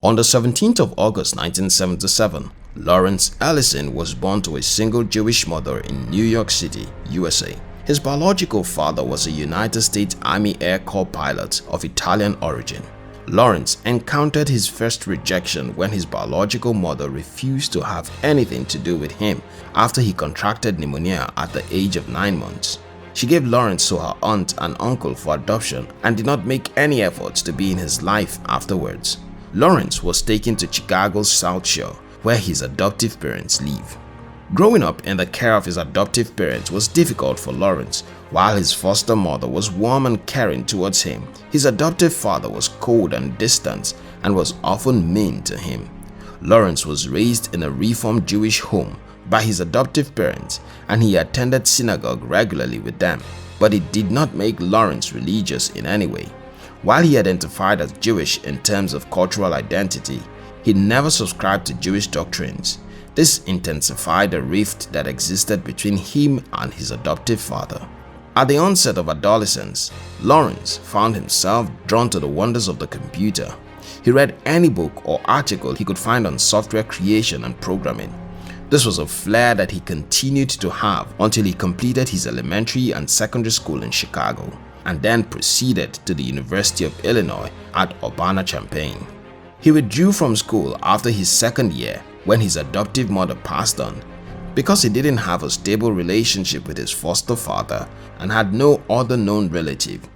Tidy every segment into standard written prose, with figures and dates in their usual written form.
On the 17th of August 1977, Lawrence Ellison was born to a single Jewish mother in New York City, USA. His biological father was a United States Army Air Corps pilot of Italian origin. Lawrence encountered his first rejection when his biological mother refused to have anything to do with him after he contracted pneumonia at the age of 9 months. She gave Lawrence to her aunt and uncle for adoption and did not make any efforts to be in his life afterwards. Lawrence was taken to Chicago's South Shore, where his adoptive parents live. Growing up in the care of his adoptive parents was difficult for Lawrence. While his foster mother was warm and caring towards him, his adoptive father was cold and distant and was often mean to him. Lawrence was raised in a Reformed Jewish home by his adoptive parents, and he attended synagogue regularly with them, but it did not make Lawrence religious in any way. While he identified as Jewish in terms of cultural identity, he never subscribed to Jewish doctrines. This intensified the rift that existed between him and his adoptive father. At the onset of adolescence, Lawrence found himself drawn to the wonders of the computer. He read any book or article he could find on software creation and programming. This was a flair that he continued to have until he completed his elementary and secondary school in Chicago, and then proceeded to the University of Illinois at Urbana-Champaign. He withdrew from school after his second year when his adoptive mother passed on. Because he didn't have a stable relationship with his foster father and had no other known relative,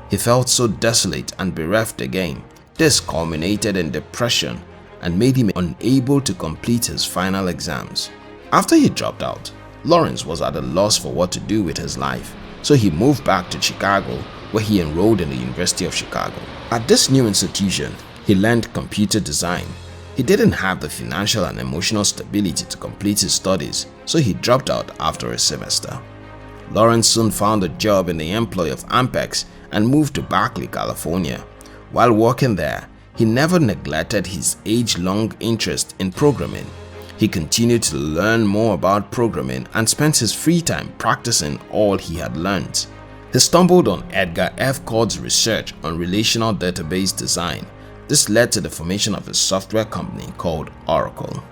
he felt so desolate and bereft again. This culminated in depression and made him unable to complete his final exams. After he dropped out, Lawrence was at a loss for what to do with his life, so he moved back to Chicago, where he enrolled in the University of Chicago. At this new institution, he learned computer design. He didn't have the financial and emotional stability to complete his studies, so he dropped out after a semester. Lawrence soon found a job in the employ of AMPEX and moved to Berkeley, California. While working there, he never neglected his age-long interest in programming. He continued to learn more about programming and spent his free time practicing all he had learned. He stumbled on Edgar F. CODD'S research on relational database design. This led to the formation of a software company called Oracle.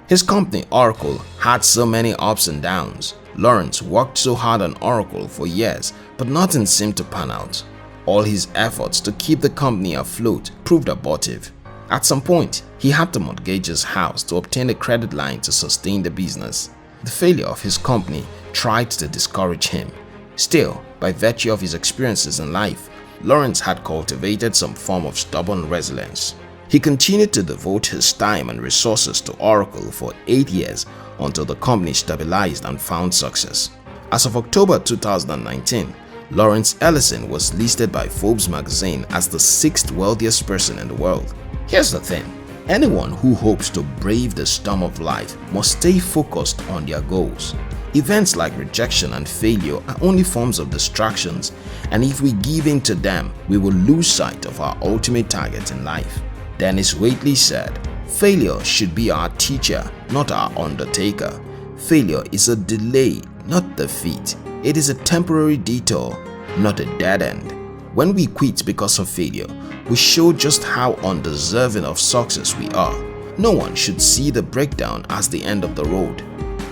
His company, Oracle, had so many ups and downs. Lawrence worked so hard on Oracle for years, but nothing seemed to pan out. All his efforts to keep the company afloat proved abortive. At some point, he had to mortgage his house to obtain a credit line to sustain the business. The failure of his company tried to discourage him. Still, by virtue of his experiences in life, Lawrence had cultivated some form of stubborn resilience. He continued to devote his time and resources to Oracle for 8 years until the company stabilized and found success. As of October 2019, Lawrence Ellison was listed by Forbes magazine as the 6th wealthiest person in the world. Here's the thing, anyone who hopes to brave the storm of life must stay focused on their goals. Events like rejection and failure are only forms of distractions, and if we give in to them, we will lose sight of our ultimate target in life. Dennis Waitley said, "Failure should be our teacher, not our undertaker. Failure is a delay, not defeat. It is a temporary detour, not a dead end." When we quit because of failure, we show just how undeserving of success we are. No one should see the breakdown as the end of the road.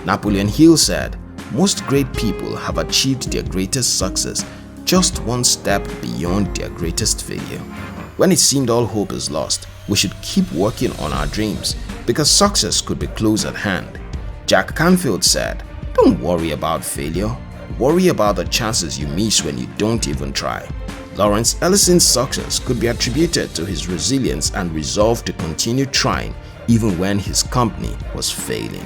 Napoleon Hill said, "Most great people have achieved their greatest success just one step beyond their greatest failure." When it seemed all hope is lost, we should keep working on our dreams because success could be close at hand. Jack Canfield said, "Don't worry about failure. Worry about the chances you miss when you don't even try." Lawrence Ellison's success could be attributed to his resilience and resolve to continue trying even when his company was failing.